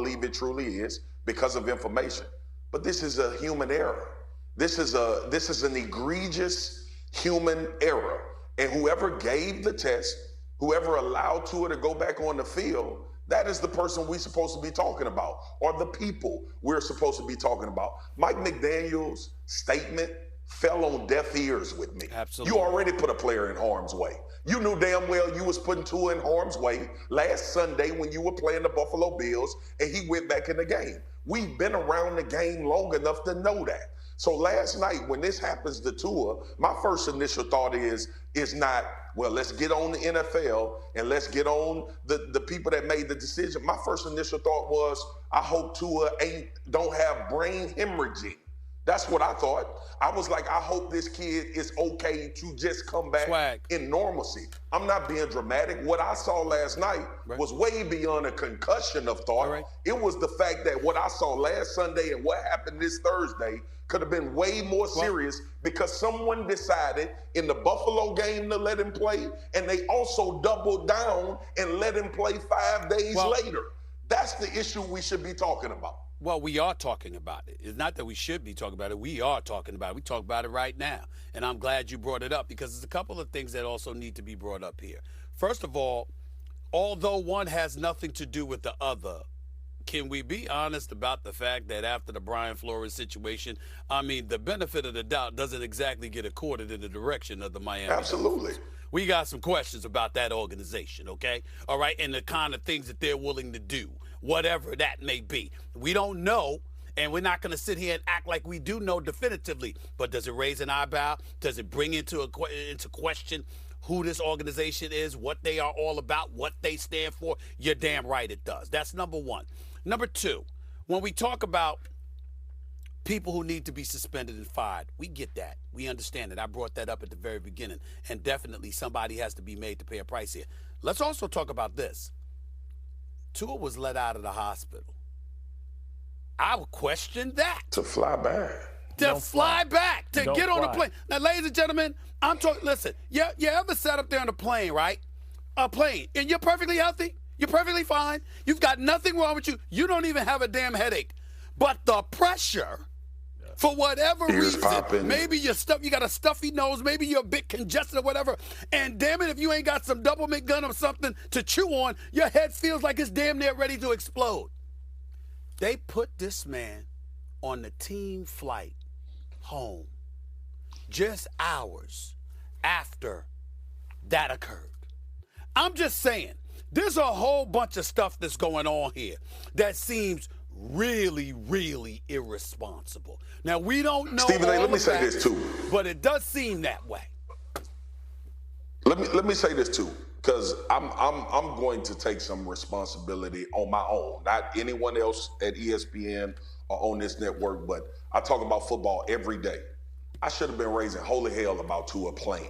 believe it truly is because of information. But this is a human error. This is an egregious human error. And whoever gave the test, whoever allowed Tua to go back on the field, that is the person we're supposed to be talking about, or the people we're supposed to be talking about. Mike McDaniel's statement fell on deaf ears with me. Absolutely. You already put a player in harm's way. You knew damn well you was putting Tua in harm's way last Sunday when you were playing the Buffalo Bills and he went back in the game. We've been around the game long enough to know that. So last night when this happens to Tua, my first initial thought is not, well, let's get on the NFL and let's get on the people that made the decision. My first initial thought was, I hope Tua don't have brain hemorrhaging. That's what I thought. I was like, I hope this kid is okay to just come back in normalcy. I'm not being dramatic. What I saw last night was way beyond a concussion of thought. It was the fact that what I saw last Sunday and what happened this Thursday could have been way more serious because someone decided in the Buffalo game to let him play, and they also doubled down and let him play 5 days later. That's the issue we should be talking about. Well, we are talking about it. It's not that we should be talking about it. We are talking about it. We talk about it right now. And I'm glad you brought it up because there's a couple of things that also need to be brought up here. First of all, although one has nothing to do with the other, can we be honest about the fact that after the Brian Flores situation, I mean, the benefit of the doubt doesn't exactly get accorded in the direction of the Miami Absolutely. Dolphins. We got some questions about that organization, okay? All right, and the kind of things that they're willing to do, whatever that may be. We don't know, and we're not going to sit here and act like we do know definitively. But does it raise an eyebrow? Does it bring into question who this organization is, what they are all about, what they stand for? You're damn right it does. That's number one. Number two, when we talk about people who need to be suspended and fired, we get that. We understand it. I brought that up at the very beginning. And definitely somebody has to be made to pay a price here. Let's also talk about this. Tua was let out of the hospital. I would question that. To fly back. To fly back. To get on a plane. Now, ladies and gentlemen, I'm talking, listen, you ever sat up there on a plane, right? A plane, and you're perfectly healthy. You're perfectly fine. You've got nothing wrong with you. You don't even have a damn headache. But the pressure, for whatever reason, popping. maybe you got a stuffy nose, maybe you're a bit congested or whatever, and damn it, if you ain't got some double McGun or something to chew on, your head feels like it's damn near ready to explode. They put this man on the team flight home just hours after that occurred. I'm just saying, there's a whole bunch of stuff that's going on here that seems really, really irresponsible. Now, we don't know Stephen A., let me say that, this too. But it does seem that way. Let me say this too, because I'm going to take some responsibility on my own, not anyone else at ESPN or on this network, but I talk about football every day. I should have been raising holy hell about Tua playing.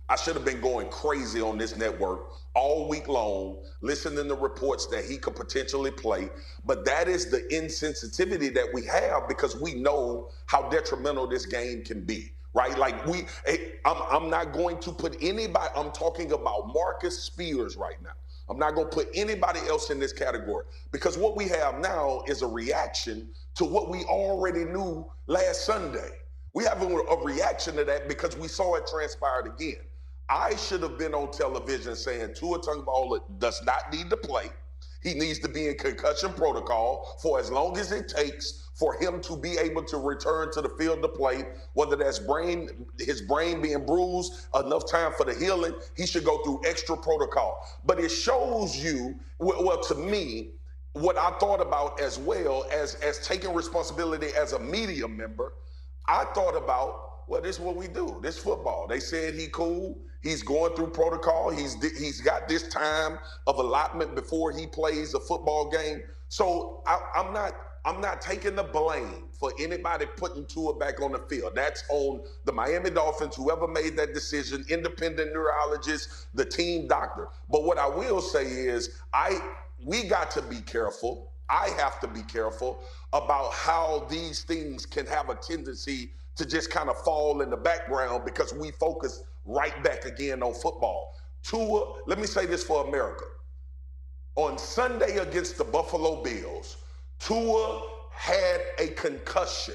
I should have been going crazy on this network all week long, listening to reports that he could potentially play. But that is the insensitivity that we have because we know how detrimental this game can be, right? Like I'm not going to put anybody, I'm talking about Marcus Spears right now. I'm not going to put anybody else in this category because what we have now is a reaction to what we already knew last Sunday. We have a reaction to that because we saw it transpired again. I should have been on television saying Tua Tagovailoa does not need to play. He needs to be in concussion protocol for as long as it takes for him to be able to return to the field to play, whether that's his brain being bruised, enough time for the healing, he should go through extra protocol. But it shows you, well, to me, what I thought about as well as taking responsibility as a media member, I thought about, well, this is what we do. This football. They said he cool. He's going through protocol. He's got this time of allotment before he plays a football game. So I'm not taking the blame for anybody putting Tua back on the field. That's on the Miami Dolphins, whoever made that decision, independent neurologist, the team doctor. But what I will say is we got to be careful. I have to be careful about how these things can have a tendency to just kind of fall in the background because we focus right back again on football. Tua, let me say this for America. On Sunday against the Buffalo Bills, Tua had a concussion.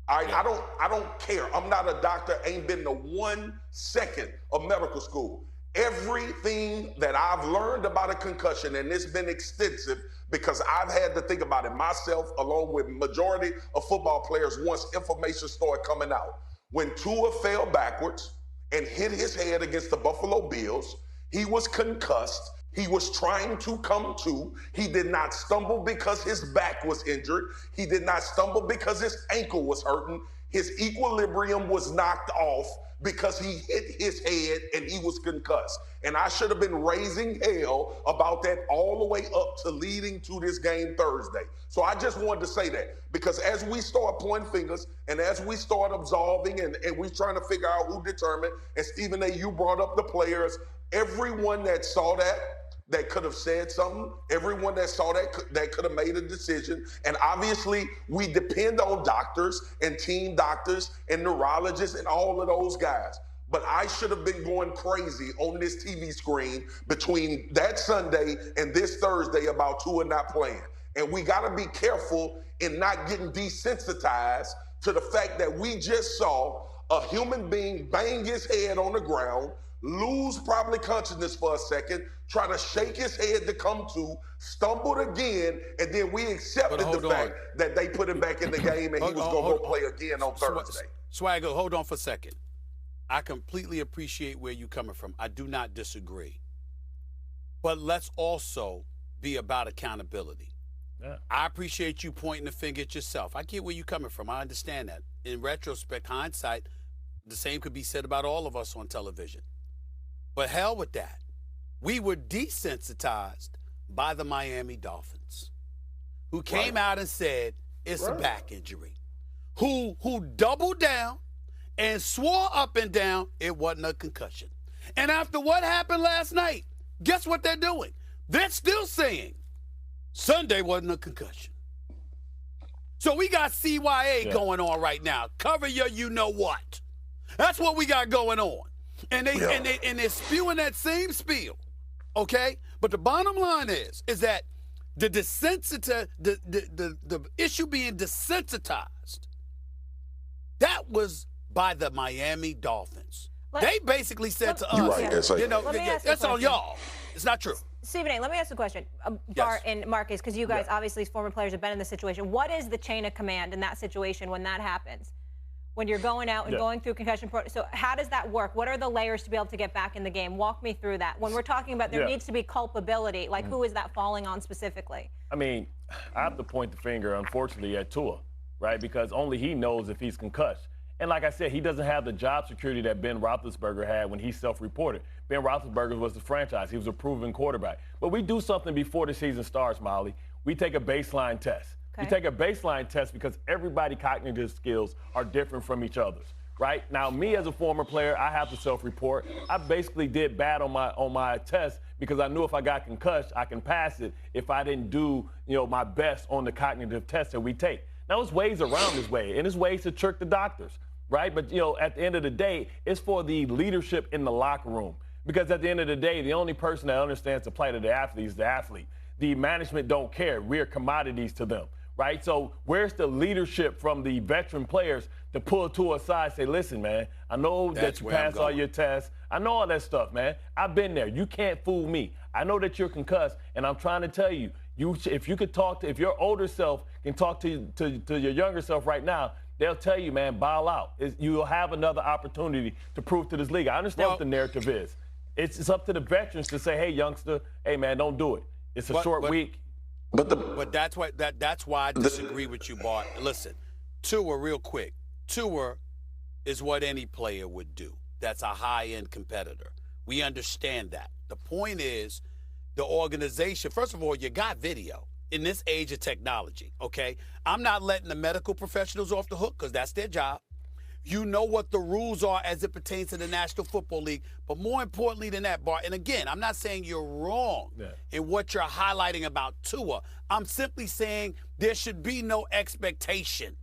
All right, I don't care. I'm not a doctor, ain't been to 1 second of medical school. Everything that I've learned about a concussion, and it's been extensive because I've had to think about it myself, along with majority of football players once information started coming out. When Tua fell backwards and hit his head against the Buffalo Bills, he was concussed. He was trying to come to. He did not stumble because his back was injured. He did not stumble because his ankle was hurting. His equilibrium was knocked off because he hit his head and he was concussed. And I should have been raising hell about that all the way up to leading to this game Thursday. So I just wanted to say that because as we start pointing fingers and as we start absolving and we're trying to figure out who determined, and Stephen A., you brought up the players, everyone that saw that could have said something, everyone that saw that could have made a decision. And obviously, we depend on doctors and team doctors and neurologists and all of those guys. But I should have been going crazy on this TV screen between that Sunday and this Thursday about Tua not playing. And we got to be careful in not getting desensitized to the fact that we just saw a human being bang his head on the ground, lose probably consciousness for a second, try to shake his head to come to, stumbled again, and then we accepted the fact that they put him back in the game and he was going to go play again on Thursday. Swagger, hold on for a second. I completely appreciate where you're coming from. I do not disagree. But let's also be about accountability. Yeah. I appreciate you pointing the finger at yourself. I get where you're coming from. I understand that. In retrospect, hindsight, the same could be said about all of us on television. But hell with that. We were desensitized by the Miami Dolphins, who came out and said it's a back injury, who doubled down and swore up and down it wasn't a concussion. And after what happened last night, guess what they're doing? They're still saying Sunday wasn't a concussion. So we got CYA going on right now. Cover your you-know-what. That's what we got going on. And they're spewing that same spiel, okay? But the bottom line is that the issue being desensitized, that was by the Miami Dolphins. They basically said to us, that's on y'all. It's not true. Stephen A., let me ask a question. Bart and Marcus, because you guys obviously former players have been in this situation. What is the chain of command in that situation when that happens? When you're going out and going through concussion protocol. So how does that work? What are the layers to be able to get back in the game? Walk me through that. When we're talking about there needs to be culpability, like who is that falling on specifically? I mean, I have to point the finger, unfortunately, at Tua, right? Because only he knows if he's concussed. And like I said, he doesn't have the job security that Ben Roethlisberger had when he self-reported. Ben Roethlisberger was the franchise. He was a proven quarterback. But we do something before the season starts, Molly. We take a baseline test. Okay. You take a baseline test because everybody's cognitive skills are different from each other's, right? Now, me as a former player, I have to self-report. I basically did bad on my test because I knew if I got concussed, I can pass it if I didn't do, my best on the cognitive test that we take. Now, there's ways around this way, and there's ways to trick the doctors, right? But, at the end of the day, it's for the leadership in the locker room because at the end of the day, the only person that understands the plight of the athlete is the athlete. The management don't care. We're commodities to them. Right? So where's the leadership from the veteran players to pull Tua aside and say, listen, man, I know that you passed all your tests. I know all that stuff, man. I've been there. You can't fool me. I know that you're concussed, and I'm trying to tell you, if your older self can talk to your younger self right now, they'll tell you, man, ball out. You'll have another opportunity to prove to this league. I understand what the narrative is. It's up to the veterans to say, hey, youngster, hey, man, don't do it. It's a short week. But that's why I disagree with you, Bart. Listen, Tua, real quick. Tua is what any player would do. That's a high-end competitor. We understand that. The point is, the organization, first of all, you got video in this age of technology, okay? I'm not letting the medical professionals off the hook because that's their job. You know what the rules are as it pertains to the National Football League. But more importantly than that, Bart, and again, I'm not saying you're wrong in what you're highlighting about Tua. I'm simply saying there should be no expectation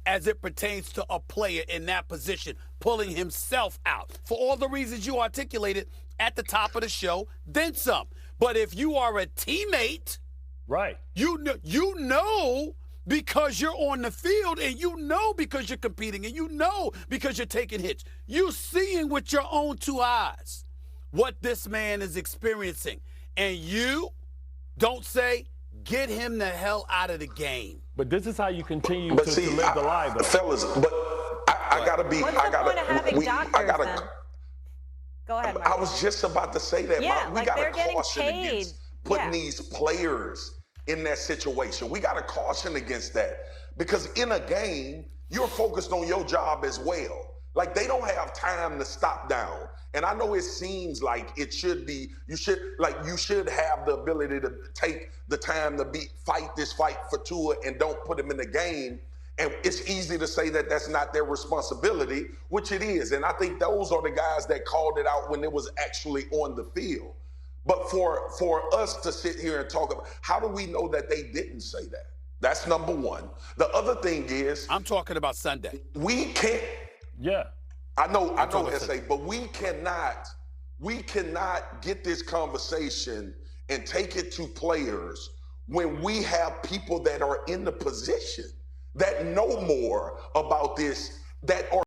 as it pertains to a player in that position pulling himself out. For all the reasons you articulated at the top of the show, then some. But if you are a teammate, right, you know because you're on the field, and you know because you're competing, and you know because you're taking hits. You seeing with your own 2 eyes what this man is experiencing, and you don't say, get him the hell out of the game. But this is how you continue to live the lie, though. Fellas, but I gotta be. What's the point of having doctors then? Go ahead, Mark. I was just about to say that. Yeah, we gotta they're getting caution paid. against putting these players in that situation. We gotta caution against that, because in a game, you're focused on your job as well. Like, they don't have time to stop down. And I know it seems like it should be, you should have the ability to take the time to fight this fight for Tua and don't put him in the game. And it's easy to say that that's not their responsibility, which it is. And I think those are the guys that called it out when it was actually on the field. But for us to sit here and talk about, how do we know that they didn't say that? That's number one. The other thing is, I'm talking about Sunday. We can't. Yeah. I know, SA, but we cannot get this conversation and take it to players when we have people that are in the position that know more about this, that are